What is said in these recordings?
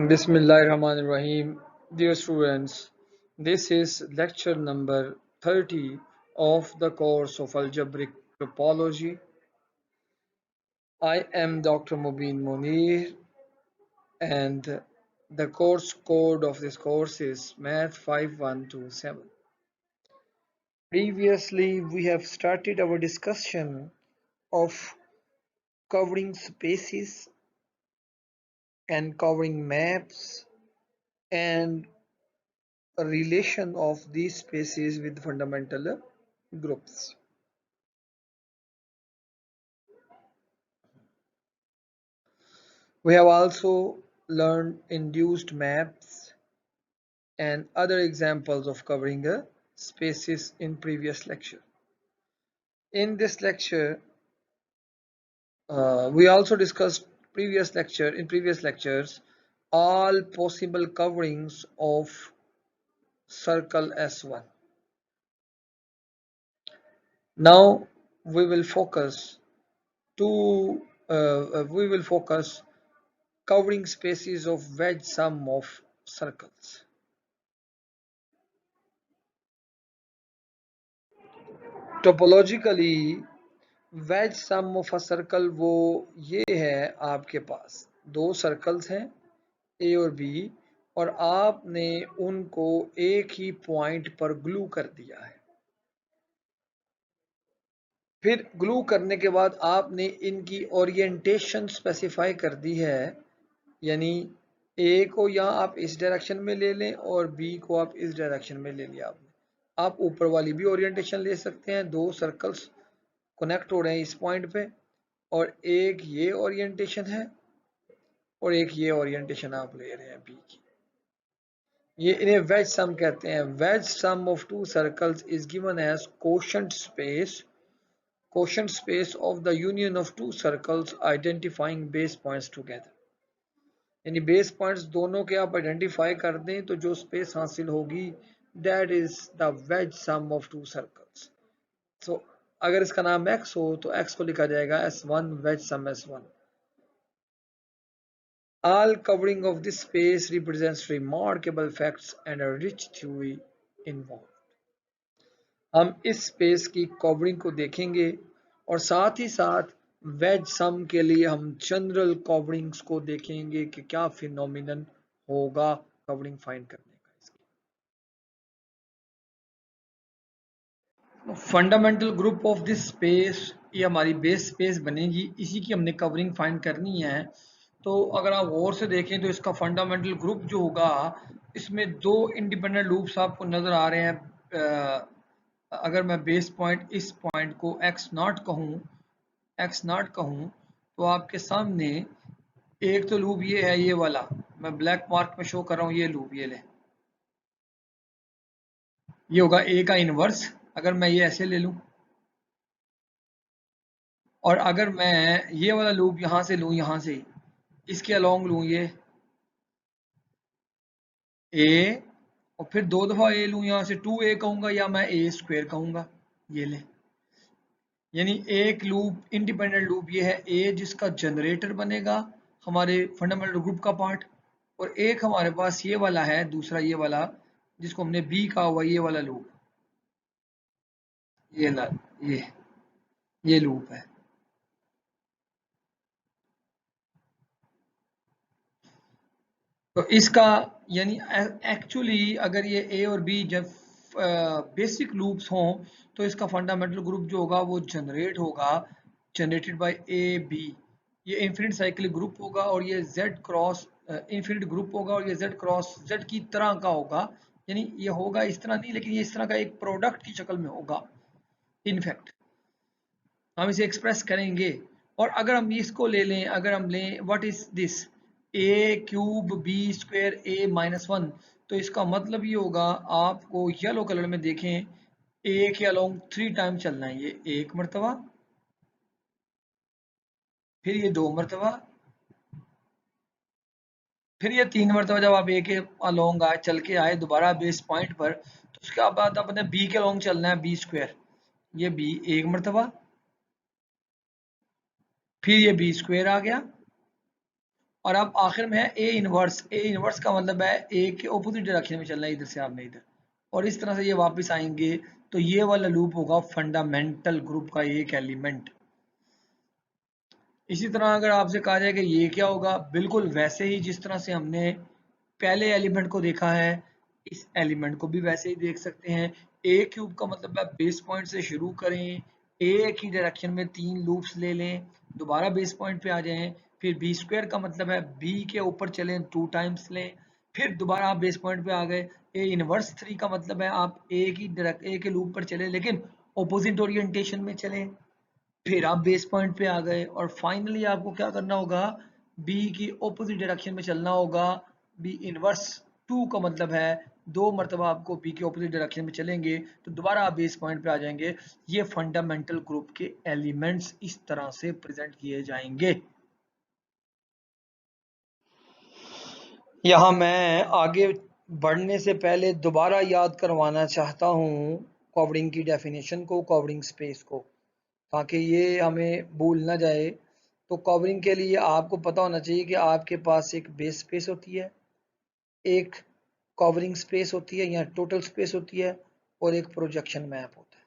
Bismillahirrahmanirrahim. Dear students, this is lecture number 30 of the course of Algebraic Topology. I am Dr. Mubin Munir and the course code of this course is Math 5127. Previously, we have started our discussion of covering spaces and covering maps and a relation of these spaces with fundamental groups. We have also learned induced maps and other examples of covering spaces in previous lecture. In this lecture, we also discussed previous lectures all possible coverings of circle S1. Now we will focus covering spaces of wedge sum of circles. Topologically, wedge sum of a circle वो ये है आपके पास दो circles हैं ए और B और आपने उनको एक ही पॉइंट पर ग्लू कर दिया है। फिर ग्लू करने के बाद आपने इनकी ओरिएंटेशन स्पेसिफाई कर दी है, यानी ए को यहाँ आप इस डायरेक्शन में ले लें और बी को आप इस डायरेक्शन में ले लिया आपने। आप ऊपर वाली भी ओरिएंटेशन ले सकते हैं, दो सर्कल्स कनेक्ट हो रहे हैं इस पॉइंट पे और एक ये ओरिएंटेशन है और एक ये ओरिएंटेशन आप ले रहे हैं बी की। ये इन्हें वेज सम कहते हैं। Wedge sum of two circles is given as quotient space of the union of two circles identifying base points together. यानी बेस पॉइंट्स दोनों के आप आइडेंटिफाई कर दें तो जो स्पेस हासिल होगी that is the wedge sum of two circles. So अगर इसका नाम x हो तो x को लिखा जाएगा S1 wedge sum S1. All covering of this space represents remarkable facts and a rich theory involved. हम इस स्पेस की कवरिंग को देखेंगे और साथ ही साथ वेज सम के लिए हम जनरल कवरिंग्स को देखेंगे कि क्या फिनोमिनन होगा कवरिंग फाइंड करने का। Fundamental group of this space ये हमारी बेस स्पेस बनेगी, इसी की हमने कवरिंग फाइंड करनी है। तो अगर आप गौर से देखें तो इसका फंडामेंटल ग्रुप जो होगा इसमें दो इंडिपेंडेंट लूप्स आपको नजर आ रहे हैं। अगर मैं बेस पॉइंट इस पॉइंट को x नॉट कहूँ तो आपके सामने एक तो लूप ये है, ये वाला मैं ब्लैक मार्क में शो कर रहा हूँ, ये लूप ये ले, ये होगा a का इनवर्स। अगर मैं ये ऐसे ले लूं और अगर मैं ये वाला लूप यहां से लूं, यहां से इसके अलोंग लूं ये a और फिर दो दफा a लूं, यहां से 2a कहूंगा या मैं a स्क्वायर कहूंगा, ये ले। यानी एक लूप इंडिपेंडेंट लूप ये है a जिसका जनरेटर बनेगा हमारे फंडामेंटल ग्रुप का पार्ट, और एक हमारे पास ये वाला है दूसरा, ये वाला जिसको हमने b कहा हुआ, ये वाला लूप, ये लूप है। तो इसका यानी एक्चुअली अगर ये ए और बी जब बेसिक लूप्स हों तो इसका फंडामेंटल ग्रुप जो होगा वो जनरेटेड बाय ए बी। ये इन्फिनिट साइक्लिक ग्रुप होगा और ये जेड क्रॉस इन्फिनिट ग्रुप होगा और ये जेड क्रॉस जेड की तरह का होगा। यानी ये होगा इस तरह नहीं, लेकिन ये इस तरह का एक प्रोडक्ट की शक्ल में होगा। इनफैक्ट हम इसे एक्सप्रेस करेंगे। और अगर हम इसको ले लें, अगर हम लें what is this A cube B square A -1, तो इसका मतलब ये होगा आपको येलो कलर में देखें ए के अलोंग 3 टाइम चलना है। ये एक मरतबा, फिर ये 2 मरतबा, फिर ये 3 मरतबा। जब आप ए के अलोंग आए, चल के आए दोबारा बेस पॉइंट पर, तो उसके बाद आपने बी के अलोंग चलना है, बी स्क्वायर, ये बी एक मरतबा, फिर ये बी स्क्वायर आ गया, और अब आखिर में है ए इनवर्स। ए इनवर्स का मतलब है ए के ऑपोजिट डायरेक्शन में चलना है, इधर से आपने इधर, और इस तरह से ये वापस आएंगे। तो ये वाला लूप होगा फंडामेंटल ग्रुप का एक एलिमेंट। इसी तरह अगर आपसे कहा जाए कि ये क्या होगा, बिल्कुल वैसे ही जिस तरह से हमने पहले एलिमेंट को देखा है, इस एलिमेंट को भी वैसे ही देख सकते हैं। ए क्यूब का मतलब है बेस पॉइंट से शुरू करें, ए की डायरेक्शन में 3 लूप्स ले लें, दोबारा बेस पॉइंट पे आ जाएं, फिर बी स्क्वायर का मतलब है बी के ऊपर चलें 2 टाइम्स लें, फिर दोबारा आप बेस पॉइंट पे आ गए। ए इनवर्स 3 का मतलब है आप ए के लूप पर चले लेकिन ऑपोजिट ओरिएंटेशन में चलें, फिर आप बेस पॉइंट पे आ गए, और फाइनली आपको क्या करना होगा, बी की ऑपोजिट डायरेक्शन में चलना होगा। बी इनवर्स 2 का मतलब है 2 मरतबा आपको बी के ऑपोजिट डायरेक्शन में चलेंगे तो दोबारा आप बेस पॉइंट पे आ जाएंगे। ये फंडामेंटल ग्रुप के एलिमेंट्स इस तरह से प्रेजेंट किए जाएंगे। यहाँ मैं आगे बढ़ने से पहले दोबारा याद करवाना चाहता हूँ कवरिंग की डेफिनेशन को, कवरिंग स्पेस को, ताकि ये हमें भूल ना जाए। तो कवरिंग के लिए आपको पता होना चाहिए कि आपके पास एक बेस स्पेस होती है, एक कवरिंग स्पेस होती है या टोटल स्पेस होती है, और एक प्रोजेक्शन मैप होता है।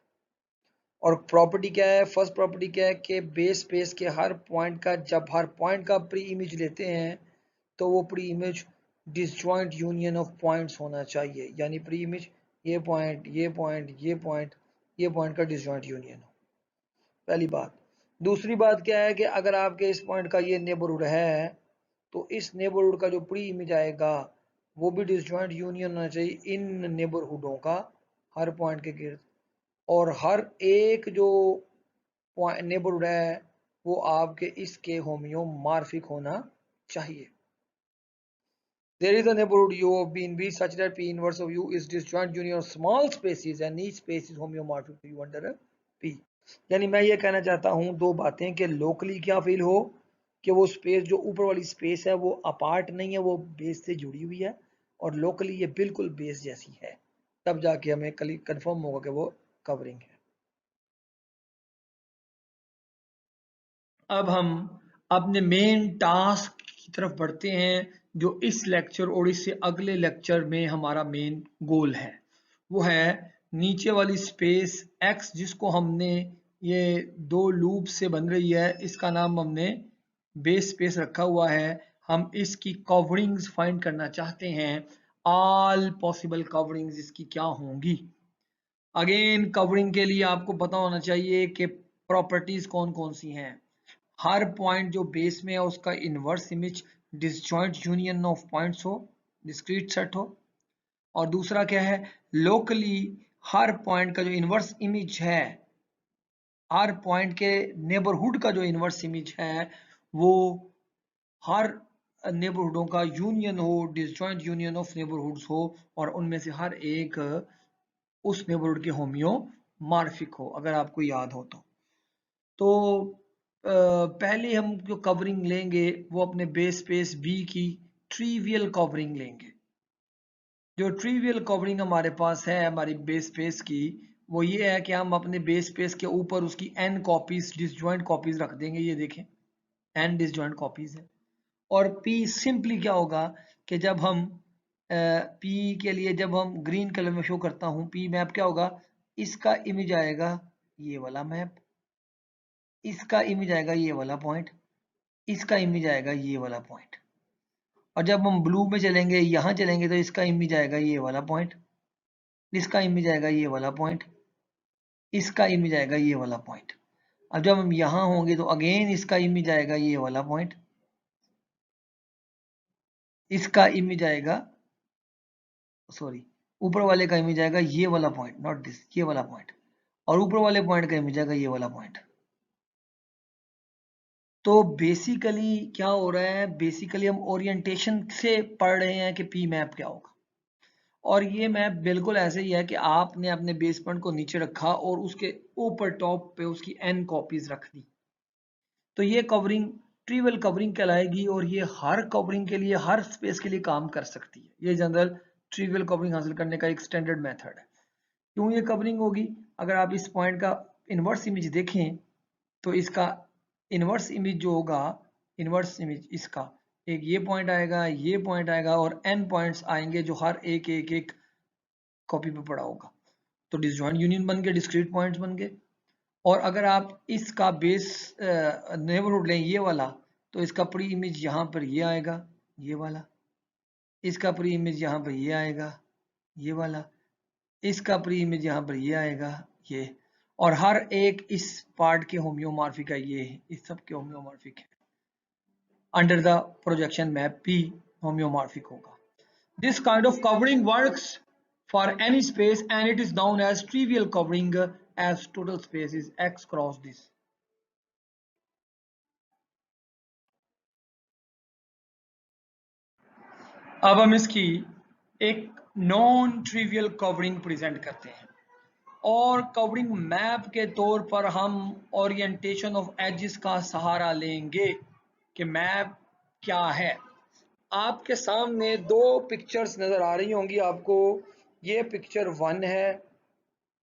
और प्रॉपर्टी क्या है, फर्स्ट प्रॉपर्टी क्या है कि बेस स्पेस के हर पॉइंट का, जब हर पॉइंट का प्री इमेज लेते हैं तो वो pre image disjoint union of points होना चाहिए, यानी प्री इमेज ये पॉइंट, ये पॉइंट, ये पॉइंट, ये पॉइंट का डिसजॉइंट यूनियन हो, पहली बात। दूसरी बात क्या है कि अगर आपके इस पॉइंट का ये नेबरहुड है तो इस नेबरहुड का जो प्री इमेज आएगा वो भी डिसजॉइंट यूनियन होना चाहिए इन नेबरहुडों का हर पॉइंट के गिर्द, और हर एक जो नेबरहुड है वो आपके इसके होम्योमॉर्फिक होना चाहिए। There is a neighborhood U of B in B such that P inverse of U is disjoint union of small spaces and each space is homeomorphic to U under P। यानी मैं ये कहना चाहता हूँ दो बातें, कि लोकली क्या फील हो कि वो स्पेस जो ऊपर वाली स्पेस है वो अपार्ट नहीं है, वो बेस से जुड़ी हुई है, और लोकली ये बिल्कुल बेस जैसी है, तब जाके हमें कल कंफर्म होगा कि वो कवरिंग है। अब हम अपने मेन टास्क की तरफ बढ़ते हैं, जो इस लेक्चर और इससे अगले लेक्चर में हमारा मेन गोल है। वो है नीचे वाली स्पेस x, जिसको हमने ये 2 लूप से बन रही है, इसका नाम हमने बेस स्पेस रखा हुआ है। हम इसकी कवरिंग्स फाइंड करना चाहते हैं, ऑल पॉसिबल कवरिंग्स इसकी क्या होंगी। अगेन कवरिंग के लिए आपको पता होना चाहिए कि प्रॉपर्टीज कौन कौन सी हैं। हर पॉइंट जो बेस में है उसका inverse image disjoint union of points हो, डिस्क्रीट सेट हो। और दूसरा क्या है, लोकली हर पॉइंट का जो इनवर्स इमेज है, हर पॉइंट के नेबरहुड का जो इनवर्स इमेज है वो हर नेबरहुडों का यूनियन हो, डिसजॉइंट यूनियन ऑफ नेबरहुड्स हो, और उनमें से हर एक उस नेबरहुड के होम्योमॉर्फिक हो, अगर आपको याद हो तो पहले हम जो कवरिंग लेंगे वो अपने बेस स्पेस बी की ट्रिवियल कवरिंग लेंगे। जो ट्रिवियल कवरिंग हमारे पास है हमारी बेस स्पेस की, वो ये है कि हम अपने बेस स्पेस के ऊपर उसकी n कॉपीज, डिसजॉइंट कॉपीज रख देंगे। ये देखें n डिसजॉइंट कॉपीज है। और p सिंपली क्या होगा कि जब हम p के लिए जब हम ग्रीन कलर में शो करता हूँ, p मैप क्या होगा, इसका इमेज आएगा ये वाला मैप, इसका इमेज आएगा ये वाला पॉइंट, इसका इमेज आएगा ये वाला पॉइंट। और जब हम ब्लू में चलेंगे, यहाँ चलेंगे, तो इसका इमेज आएगा ये वाला पॉइंट, इसका इमेज आएगा ये वाला पॉइंट, इसका इमेज आएगा ये वाला पॉइंट। अब जब हम यहाँ होंगे तो अगेन इसका इमेज आएगा ये वाला पॉइंट, इसका इमेज आएगा, सॉरी, ऊपर वाले का इमेज आएगा ये वाला पॉइंट, नॉट दिस, ये वाला पॉइंट, और ऊपर वाले पॉइंट का इमेज आएगा ये वाला पॉइंट। तो बेसिकली क्या हो रहा है, बेसिकली हम ओरिएंटेशन से पढ़ रहे हैं कि पी मैप क्या होगा। और ये मैप बिल्कुल ऐसे ही है कि आपने अपने बेस पॉइंट को नीचे रखा और उसके ऊपर टॉप पे उसकी n कॉपीज रख दी, तो ये कवरिंग ट्रिवियल कवरिंग कहलाएगी, और ये हर कवरिंग के लिए, हर स्पेस के लिए काम कर सकती है। ये जनरल ट्रिवियल कवरिंग हासिल करने का एक स्टैंडर्ड मेथड है। क्यों ये कवरिंग होगी, अगर आप इस पॉइंट का इनवर्स इमेज देखें तो इसका इनवर्स इमेज जो होगा, इनवर्स इमेज इसका, एक ये पॉइंट आएगा, ये पॉइंट आएगा और n पॉइंट्स आएंगे जो हर एक एक एक कॉपी पे पड़ा होगा। तो डिसजॉइंट यूनियन बन गए, डिस्क्रीट पॉइंट्स बन गए। और अगर आप इसका बेस नेबरहुड लें ये वाला, तो इसका प्री इमेज यहाँ पर ये आएगा, ये वाला। इसका प्री इमेज यहाँ पर ये आएगा, ये वाला। इसका प्री इमेज यहाँ पर ये आएगा, ये। और हर एक इस पार्ट के होम्योमॉर्फिक है, ये इस सब के होम्योमॉर्फिक है। Under the projection map P होम्योमॉर्फिक होगा। This kind of covering works for any space and it is known as trivial covering as total space is X cross this. अब हम इसकी एक नॉन ट्रिवियल कवरिंग प्रेजेंट करते हैं और covering map के तौर पर हम ओरिएंटेशन ऑफ एजेस का सहारा लेंगे कि मैप क्या है। आपके सामने दो पिक्चर्स नजर आ रही होंगी आपको। ये पिक्चर 1 है,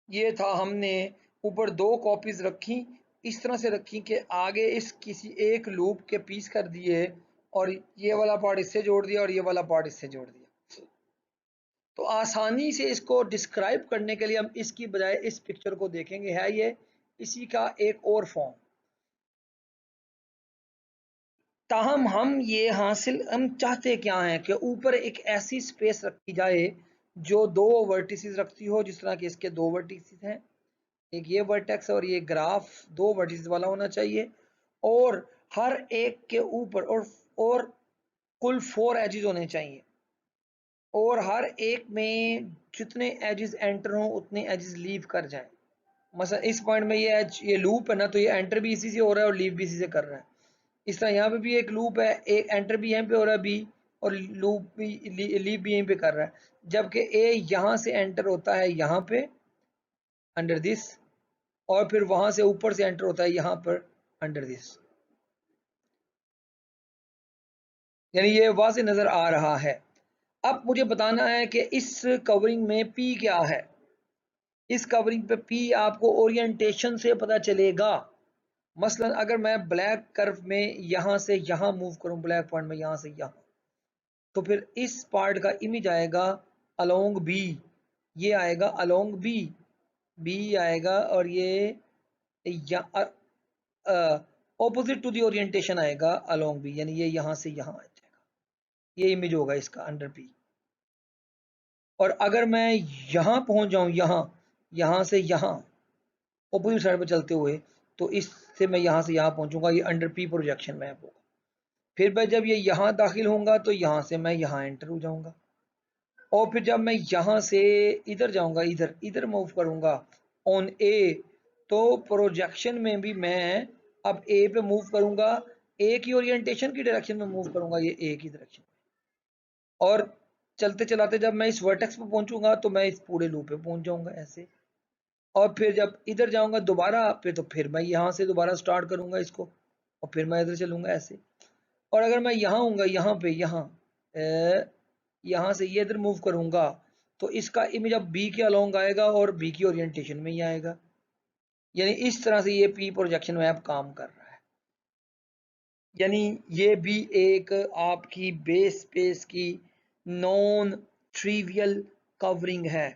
ये था, हमने ऊपर दो कॉपीज रखी, इस तरह से रखी कि आगे इस किसी एक लूप के पीस कर दिए और ये वाला पार्ट इससे जोड़ दिया और ये वाला पार्ट इससे जोड़ दिया। तो आसानी से इसको डिस्क्राइब करने के लिए हम इसकी बजाय इस पिक्चर को देखेंगे, है ये इसी का एक और फॉर्म। ताहम हम चाहते क्या हैं कि ऊपर एक ऐसी स्पेस रखी जाए जो दो वर्टिसेस रखती हो, जिस तरह के इसके दो वर्टिसेस हैं, एक ये वर्टेक्स और ये ग्राफ दो वर्टिसेस वाला होना चाहिए। और हर एक के ऊपर और कुल 4 एजेस होने चाहिए और हर एक में जितने एजेस एंटर हों उतने एजेस लीव कर जाएं। मसला इस पॉइंट में ये एज, ये लूप है ना, तो ये एंटर भी इसी से हो रहा है और लीव भी इसी से कर रहा है। इस तरह यहाँ पे भी एक लूप है, एक एंटर भी यहीं पे हो रहा है बी, और लूप भी लीव भी यहीं पे कर रहा है। जबकि ए यहाँ से एंटर होता है यहाँ पे अंडर दिस, और फिर वहां से ऊपर से एंटर होता है यहाँ पर अंडर दिस। यानी ये वाज़ेह नजर आ रहा है। अब मुझे बताना है कि इस कवरिंग में पी क्या है। इस कवरिंग पे पी आपको ओरिएंटेशन से पता चलेगा। मसलन अगर मैं ब्लैक कर्व में यहां से यहां मूव करूं, ब्लैक पॉइंट में यहां से यहां, तो फिर इस पार्ट का इमेज आएगा अलोंग बी, ये आएगा अलोंग बी, बी आएगा और ये ऑपोजिट टू द ओरिएंटेशन आएगा अलोंग बी, यानी ये यहां से यहां आ जाएगा। ये इमेज होगा इसका अंडर बी। और अगर मैं यहां पहुंच जाऊं, यहां से यहां ऑपोजिट साइड पर चलते हुए, तो इससे मैं यहां से यहां पहुंचूंगा, ये अंडर पी प्रोजेक्शन मैप होगा। फिर मैं जब ये यहां दाखिल होऊंगा तो यहां से मैं यहां एंटर हो जाऊंगा, और फिर जब मैं यहां से इधर जाऊंगा, इधर इधर मूव करूंगा ऑन ए, तो प्रोजेक्शन में भी मैं अब ए पे मूव करूंगा, ए की ओरिएंटेशन की डायरेक्शन में मूव करूंगा, ये ए की डायरेक्शन। और चलते चलाते जब मैं इस वर्टेक्स पे पहुंचूंगा तो मैं इस पूरे लूप पे पहुंच जाऊंगा ऐसे। और फिर जब इधर जाऊंगा दोबारा पे, तो फिर मैं यहाँ से दोबारा स्टार्ट करूंगा इसको और फिर मैं इधर चलूंगा ऐसे। और अगर मैं यहाँ हूँगा, यहाँ पे यहाँ से ये इधर मूव करूंगा, तो इसका इमेज अब बी के अलोंग आएगा और बी की ओरिएंटेशन में ही आएगा। यानी इस तरह से ये पी प्रोजेक्शन मैप काम कर रहा है। यानी ये भी एक आपकी बेस स्पेस की नॉन ट्रिवियल कवरिंग है।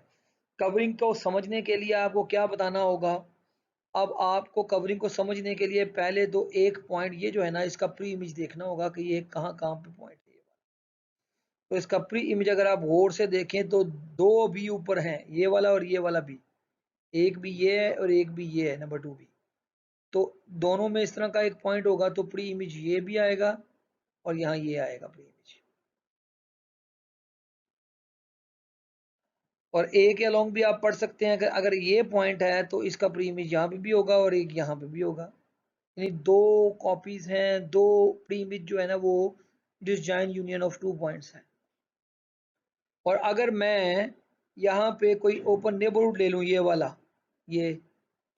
कवरिंग को समझने के लिए आपको क्या बताना होगा? अब आपको कवरिंग को समझने के लिए पहले तो एक पॉइंट ये जो है ना, इसका प्री इमेज देखना होगा कि ये कहाँ कहाँ पे पॉइंट है। तो इसका प्री इमेज अगर आप गौर से देखें तो दो भी ऊपर हैं, ये वाला और ये वाला भी, एक भी ये है और एक भी ये है, नंबर 2 भी। तो दोनों में इस तरह का एक पॉइंट होगा, तो प्री इमेज ये भी आएगा और यहाँ ये आएगा प्री इमेज। और ए के अलोंग भी आप पढ़ सकते हैं कि अगर ये पॉइंट है तो इसका प्री इमेज यहाँ पे भी होगा और एक यहाँ पे भी होगा। यानी दो कॉपीज हैं, दो प्री इमेज जो है ना वो डिसजॉइंट यूनियन ऑफ 2 पॉइंट्स है। और अगर मैं यहाँ पे कोई ओपन नेबरहुड ले लूँ, ये वाला, ये,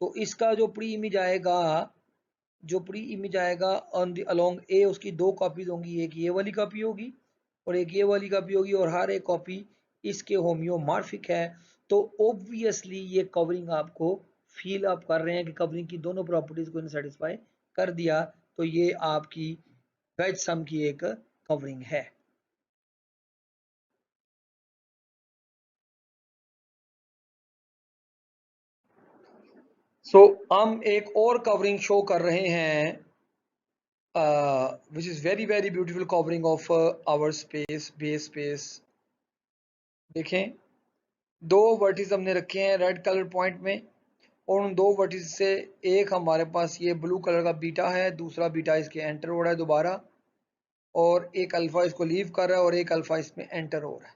तो इसका जो प्री इमेज आएगा, जो प्री इमेज आएगा ऑन द अलोंग ए, उसकी दो कॉपीज होंगी, एक ये वाली कॉपी होगी और एक ये वाली कॉपी होगी, और हर एक कॉपी इसके होम्योमॉर्फिक है। तो ऑब्वियसली ये कवरिंग आपको फील आप कर रहे हैं कि कवरिंग की दोनों प्रॉपर्टीज को सेटिस्फाई कर दिया, तो ये आपकी वेज सम की एक कवरिंग है। सो हम एक और कवरिंग शो कर रहे हैं, which is very beautiful covering of our space, base space। देखें, दो वर्टिस हमने रखे हैं रेड कलर पॉइंट में, और उन दो वर्टिस से एक हमारे पास ये ब्लू कलर का बीटा है, दूसरा बीटा इसके एंटर हो रहा है दोबारा, और एक अल्फा इसको लीव कर रहा है और एक अल्फा इसमें एंटर हो रहा है।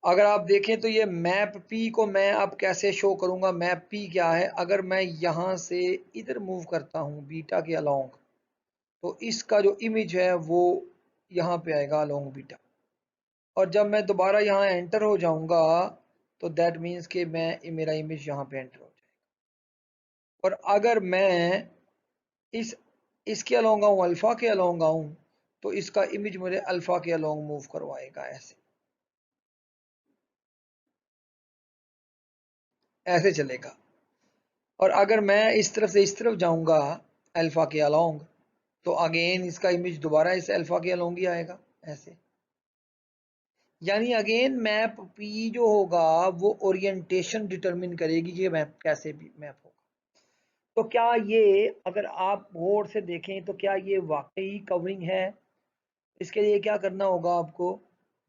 अगर आप देखें तो ये मैप पी को मैं अब कैसे शो करूंगा, मैप पी क्या है, अगर मैं यहां से इधर मूव करता हूं बीटा के अलोंग, तो इसका जो इमेज है वो यहाँ पे आएगा अलोंग बीटा, और जब मैं दोबारा यहाँ एंटर हो जाऊंगा तो दैट मीन्स कि मेरा इमेज यहाँ पे एंटर हो जाएगा। और अगर मैं इसके अलोंग आऊँ, अल्फा के अलोंग आऊँ, तो इसका इमेज मुझे अल्फा के अलोंग मूव करवाएगा, ऐसे चलेगा। और अगर मैं इस तरफ से इस तरफ जाऊंगा अल्फा के अलोंग, तो अगेन इसका इमेज दोबारा इस अल्फा के अलोंग ही आएगा, ऐसे। यानी अगेन मैप पी जो होगा वो ओरिएंटेशन डिटरमिन करेगी कि मैप कैसे भी मैप होगा। तो क्या ये, अगर आप गौर से देखें तो क्या ये वाकई कवरिंग है? इसके लिए क्या करना होगा आपको,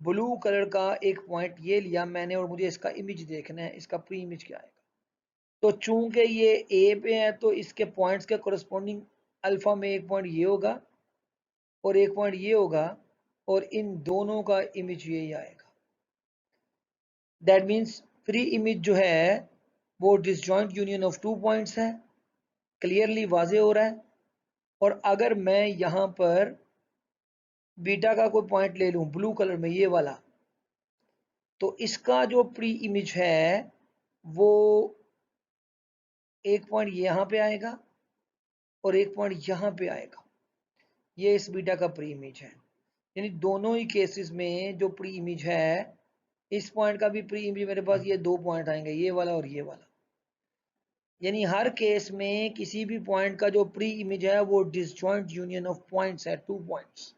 ब्लू कलर का एक पॉइंट ये लिया मैंने और मुझे इसका इमेज देखना है, इसका प्री इमेज क्या आएगा। तो चूंकि ये ए पे है तो इसके पॉइंट्स के कोरस्पॉन्डिंग अल्फा में एक पॉइंट ये होगा और एक पॉइंट ये होगा, और इन दोनों का इमेज यही आएगा। दैट मीन्स प्री इमेज जो है वो disjoint union of two points है, क्लियरली वाजे हो रहा है। और अगर मैं यहाँ पर बीटा का कोई पॉइंट ले लूँ ब्लू कलर में ये वाला, तो इसका जो प्री इमेज है वो एक पॉइंट यहाँ पे आएगा और एक पॉइंट यहाँ पे आएगा, ये इस बीटा का प्री इमेज है। यानी दोनों ही केसेस में जो प्री इमेज है, इस पॉइंट का भी प्री इमेज मेरे पास ये दो पॉइंट आएंगे, ये वाला और ये वाला। यानी हर केस में किसी भी पॉइंट का जो प्री इमेज है वो डिसजॉइंट यूनियन ऑफ पॉइंट्स है, टू पॉइंट्स।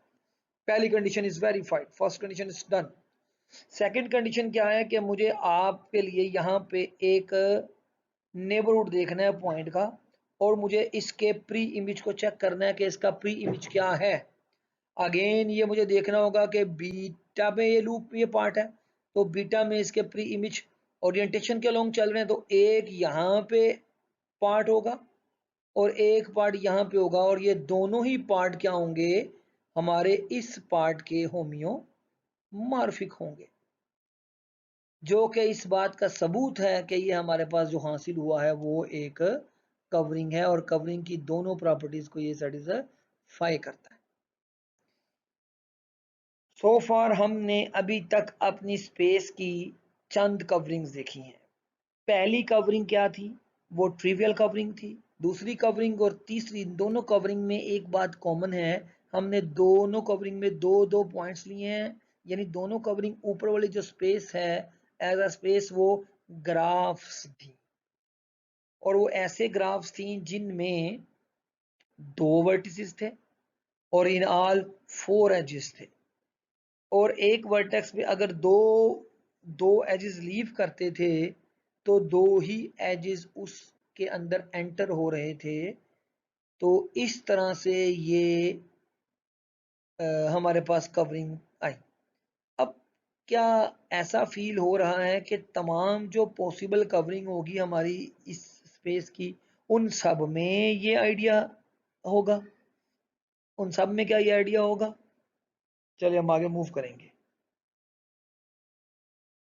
पहली condition is verified, first condition is done. Second condition क्या है कि मुझे आपके लिए यहाँ पे एक नेबरहुड देखना है पॉइंट का, और मुझे इसके प्री इमेज को चेक करना है कि इसका प्री इमेज क्या है। अगेन ये मुझे देखना होगा कि बीटा में ये लूप ये पार्ट है, तो बीटा में इसके प्री इमेज ओरिएंटेशन के अलोंग चल रहे हैं, तो एक यहाँ पे पार्ट होगा और एक पार्ट यहाँ पे होगा, और ये दोनों ही पार्ट क्या होंगे, हमारे इस पार्ट के होम्योमॉर्फिक होंगे, जो कि इस बात का सबूत है कि ये हमारे पास जो हासिल हुआ है वो एक कवरिंग है, और कवरिंग की दोनों प्रॉपर्टीज को ये सेटिस्फाई करता है। सो फार हमने अभी तक अपनी स्पेस की चंद कवरिंग्स देखी हैं। पहली कवरिंग क्या थी, वो ट्रिवियल कवरिंग थी। दूसरी कवरिंग और तीसरी, दोनों कवरिंग में एक बात कॉमन है, हमने दोनों कवरिंग में दो दो पॉइंट्स लिए हैं। यानी दोनों कवरिंग ऊपर वाली जो स्पेस है एज अ स्पेस वो ग्राफ्स थी, और वो ऐसे ग्राफ्स थी जिनमें दो वर्टिसेस थे और इन ऑल फोर एजेस थे, और एक वर्टेक्स में अगर दो दो एजेस लीव करते थे तो दो ही एजेस उसके अंदर एंटर हो रहे थे। तो इस तरह से ये हमारे पास कवरिंग आई। अब क्या ऐसा फील हो रहा है कि तमाम जो पॉसिबल कवरिंग होगी हमारी इस स्पेस की, उन सब में ये आइडिया होगा? उन सब में क्या ये आइडिया होगा? चलिए हम आगे मूव करेंगे।